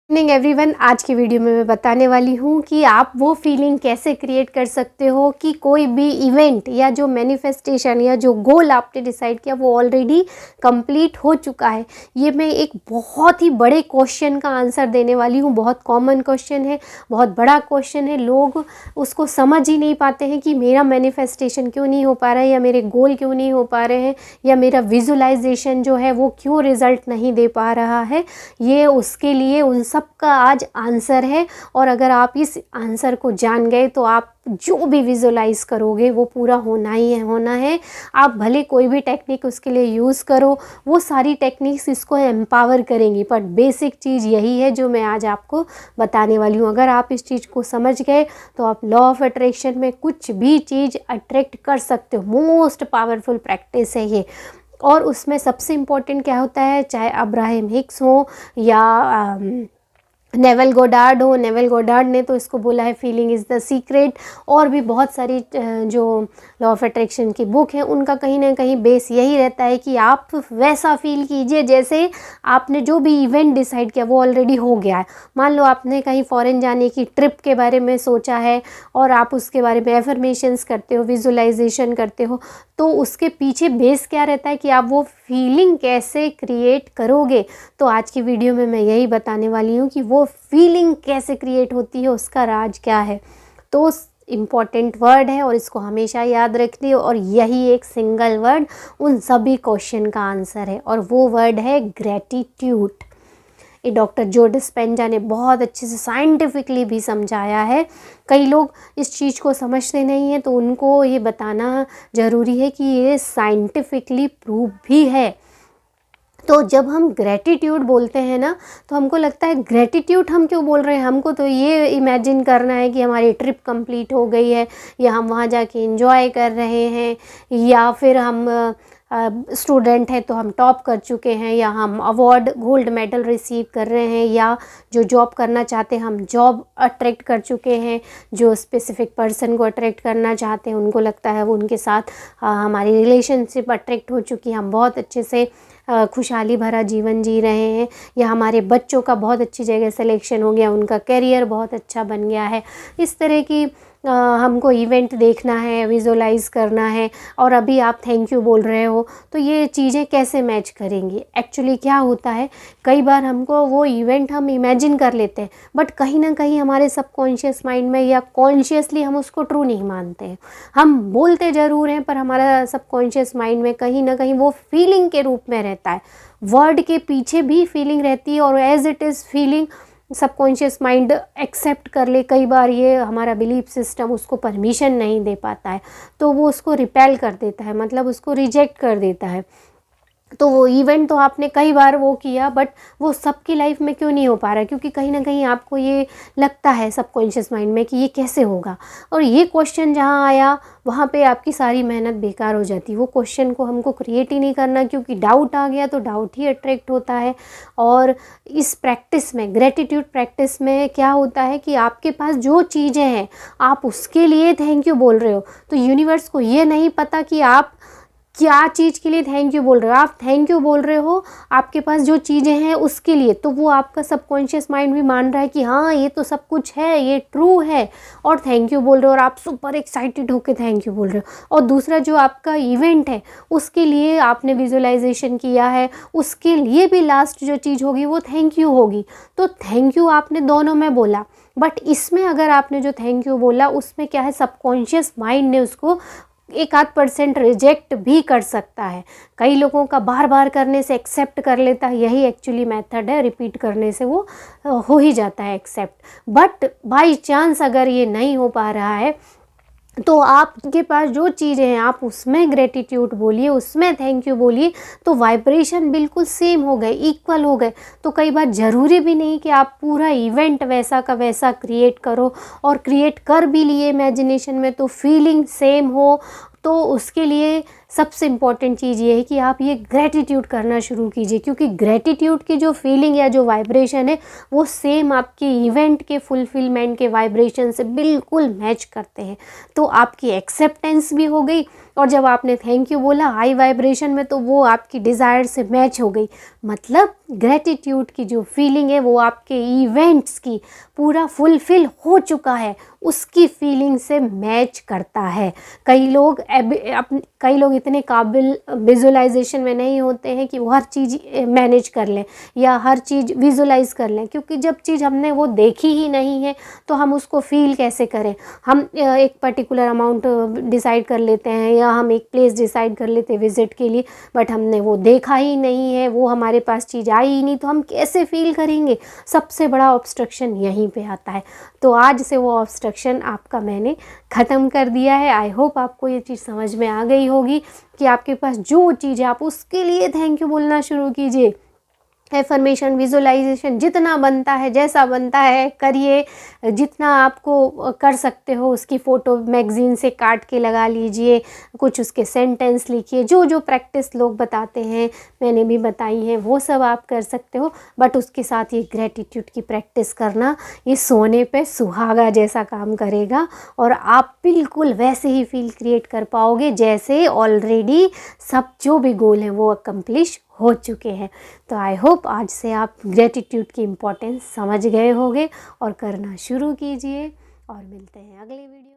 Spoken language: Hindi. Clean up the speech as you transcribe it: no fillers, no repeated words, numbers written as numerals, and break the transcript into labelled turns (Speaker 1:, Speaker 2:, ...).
Speaker 1: Evening everyone. आज की वीडियो में मैं बताने वाली हूँ कि आप वो फीलिंग कैसे क्रिएट कर सकते हो कि कोई भी इवेंट या जो मैनिफेस्टेशन या जो गोल आपने डिसाइड किया वो ऑलरेडी कंप्लीट हो चुका है। ये मैं एक बहुत ही बड़े क्वेश्चन का आंसर देने वाली हूँ। बहुत कॉमन क्वेश्चन है, बहुत बड़ा क्वेश्चन है। लोग उसको समझ ही नहीं पाते हैं कि मेरा मैनिफेस्टेशन क्यों नहीं हो पा रहा है, या मेरे गोल क्यों नहीं हो पा रहे हैं, या मेरा विजुअलाइजेशन जो है वो क्यों रिजल्ट नहीं दे पा रहा है। ये उसके लिए उन सबका आज आंसर है। और अगर आप इस आंसर को जान गए तो आप जो भी विजुअलाइज करोगे वो पूरा होना ही है, होना है। आप भले कोई भी टेक्निक उसके लिए यूज़ करो, वो सारी टेक्निक्स इसको एम्पावर करेंगी, पर बेसिक चीज़ यही है जो मैं आज आपको बताने वाली हूँ। अगर आप इस चीज़ को समझ गए तो आप लॉ ऑफ अट्रैक्शन में कुछ भी चीज़ अट्रैक्ट कर सकते हो। मोस्ट पावरफुल प्रैक्टिस है ये। और उसमें सबसे इम्पोर्टेंट क्या होता है, चाहे अब्राहम हिक्स हो या नेवल गोडार्ड हो। नेवल गोडार्ड ने तो इसको बोला है फीलिंग इज़ द सीक्रेट। और भी बहुत सारी जो लॉ ऑफ अट्रैक्शन की बुक है उनका कहीं ना कहीं बेस यही रहता है कि आप वैसा फील कीजिए जैसे आपने जो भी इवेंट डिसाइड किया वो ऑलरेडी हो गया है। मान लो आपने कहीं फॉरेन जाने की ट्रिप के बारे में सोचा है और आप उसके बारे में एफर्मेशंस करते हो, विजुअलाइजेशन करते हो, तो उसके पीछे बेस क्या रहता है कि आप वो फीलिंग कैसे क्रिएट करोगे। तो आज की वीडियो में मैं यही बताने वाली हूँ कि वो फीलिंग कैसे क्रिएट होती है, उसका राज क्या है। तो इम्पॉर्टेंट वर्ड है और इसको हमेशा याद रखिए। और यही एक सिंगल वर्ड उन सभी क्वेश्चन का आंसर है, और वो वर्ड है ग्रैटिट्यूड। ये डॉक्टर जो डिस्पेंजा ने बहुत अच्छे से साइंटिफिकली भी समझाया है। कई लोग इस चीज़ को समझते नहीं हैं, तो उनको ये बताना ज़रूरी है कि ये साइंटिफिकली प्रूव भी है। तो जब हम ग्रैटिट्यूड बोलते हैं ना, तो हमको लगता है ग्रैटिट्यूड हम क्यों बोल रहे हैं, हमको तो ये इमेजिन करना है कि हमारी ट्रिप कंप्लीट हो गई है, या हम वहाँ जाके एंजॉय कर रहे हैं, या फिर हम स्टूडेंट हैं तो हम टॉप कर चुके हैं, या हम अवार्ड गोल्ड मेडल रिसीव कर रहे हैं, या जो जॉब करना चाहते हैं हम जॉब अट्रैक्ट कर चुके हैं। जो स्पेसिफिक पर्सन को अट्रैक्ट करना चाहते हैं उनको लगता है वो उनके साथ हमारी रिलेशनशिप अट्रैक्ट हो चुकी है, हम बहुत अच्छे से खुशहाली भरा जीवन जी रहे हैं, या हमारे बच्चों का बहुत अच्छी जगह सिलेक्शन हो गया, उनका करियर बहुत अच्छा बन गया है। इस तरह की हमको इवेंट देखना है, विजुअलाइज करना है, और अभी आप थैंक यू बोल रहे हो, तो ये चीज़ें कैसे मैच करेंगी। एक्चुअली क्या होता है, कई बार हमको वो इवेंट हम इमेजिन कर लेते हैं, बट कहीं ना कहीं हमारे सबकॉन्शियस माइंड में या कॉन्शियसली हम उसको ट्रू नहीं मानते हैं। हम बोलते ज़रूर हैं पर हमारा सबकॉन्शियस माइंड में कहीं ना कहीं वो फीलिंग के रूप में रहता है। वर्ड के पीछे भी फीलिंग रहती है, और as it is feeling subconscious mind accept कर ले। कई बार ये हमारा बिलीफ सिस्टम उसको परमिशन नहीं दे पाता है, तो वो उसको रिपेल कर देता है, मतलब उसको रिजेक्ट कर देता है। तो वो इवेंट तो आपने कई बार वो किया, बट वो सबकी लाइफ में क्यों नहीं हो पा रहा है, क्योंकि कहीं ना कहीं आपको ये लगता है सबकॉन्शियस माइंड में कि ये कैसे होगा। और ये क्वेश्चन जहाँ आया वहाँ पे आपकी सारी मेहनत बेकार हो जाती। वो क्वेश्चन को हमको क्रिएट ही नहीं करना, क्योंकि डाउट आ गया तो डाउट ही अट्रैक्ट होता है। और इस प्रैक्टिस में, ग्रेटिट्यूड प्रैक्टिस में क्या होता है कि आपके पास जो चीज़ें हैं आप उसके लिए थैंक यू बोल रहे हो, तो यूनिवर्स को ये नहीं पता कि आप क्या चीज़ के लिए थैंक यू बोल रहे हो। आप थैंक यू बोल रहे हो आपके पास जो चीज़ें हैं उसके लिए, तो वो आपका सबकॉन्शियस माइंड भी मान रहा है कि हाँ ये तो सब कुछ है, ये ट्रू है, और थैंक यू बोल रहे हो, और आप सुपर एक्साइटेड होकर थैंक यू बोल रहे हो। और दूसरा जो आपका इवेंट है उसके लिए आपने विजुअलाइजेशन किया है, उसके लिए भी लास्ट जो चीज़ होगी वो थैंक यू होगी। तो थैंक यू आपने दोनों में बोला, बट इसमें अगर आपने जो थैंक यू बोला उसमें क्या है, सबकॉन्शियस माइंड ने उसको 1-8% रिजेक्ट भी कर सकता है। कई लोगों का बार बार करने से एक्सेप्ट कर लेता है, यही एक्चुअली मेथड है, रिपीट करने से वो हो ही जाता है एक्सेप्ट। बट बाय चांस अगर ये नहीं हो पा रहा है तो आपके पास जो चीज़ें हैं आप उसमें ग्रेटिट्यूड बोलिए, उसमें थैंक यू बोलिए, तो वाइब्रेशन बिल्कुल सेम हो गए, इक्वल हो गए। तो कई बार ज़रूरी भी नहीं कि आप पूरा इवेंट वैसा का वैसा क्रिएट करो, और क्रिएट कर भी लिए इमेजिनेशन में तो फीलिंग सेम हो, तो उसके लिए सबसे इम्पॉर्टेंट चीज़ ये है कि आप ये ग्रैटिट्यूड करना शुरू कीजिए, क्योंकि ग्रैटिट्यूड की जो फीलिंग या जो वाइब्रेशन है वो सेम आपके इवेंट के फुलफिलमेंट के वाइब्रेशन से बिल्कुल मैच करते हैं। तो आपकी एक्सेप्टेंस भी हो गई, और जब आपने थैंक यू बोला हाई वाइब्रेशन में, तो वो आपकी डिज़ायर से मैच हो गई। मतलब ग्रैटिट्यूड की जो फीलिंग है वो आपके इवेंट्स की पूरा फुलफिल हो चुका है उसकी फीलिंग से मैच करता है। कई लोग इतने काबिल विजुअलाइजेशन में नहीं होते हैं कि वो हर चीज़ मैनेज कर लें या हर चीज़ विजुअलाइज कर लें, क्योंकि जब चीज़ हमने वो देखी ही नहीं है तो हम उसको फील कैसे करें। हम एक पर्टिकुलर अमाउंट डिसाइड कर लेते हैं या हम एक प्लेस डिसाइड कर लेते हैं विज़िट के लिए, बट हमने वो देखा ही नहीं है, वो हमारे पास चीज़ आई ही नहीं, तो हम कैसे फील करेंगे। सबसे बड़ा ऑब्स्ट्रक्शन यहीं पे आता है। तो आज से वो ऑब्स्ट्रक्शन आपका मैंने ख़त्म कर दिया है। आई होप आपको ये चीज़ समझ में आ गई होगी कि आपके पास जो चीज़ है आप उसके लिए थैंक यू बोलना शुरू कीजिए। एफर्मेशन, विजुअलाइजेशन जितना बनता है, जैसा बनता है करिए, जितना आपको कर सकते हो उसकी फ़ोटो मैगज़ीन से काट के लगा लीजिए, कुछ उसके सेंटेंस लिखिए, जो जो प्रैक्टिस लोग बताते हैं मैंने भी बताई है वो सब आप कर सकते हो। बट उसके साथ ये ग्रैटिट्यूड की प्रैक्टिस करना, ये सोने पे सुहागा जैसा काम करेगा और आप बिल्कुल वैसे ही फील क्रिएट कर पाओगे जैसे ऑलरेडी सब जो भी गोल हैं वो अकम्प्लिश हो चुके हैं। तो आई होप आज से आप ग्रेटिट्यूड की इम्पोर्टेंस समझ गए होंगे और करना शुरू कीजिए, और मिलते हैं अगले वीडियो।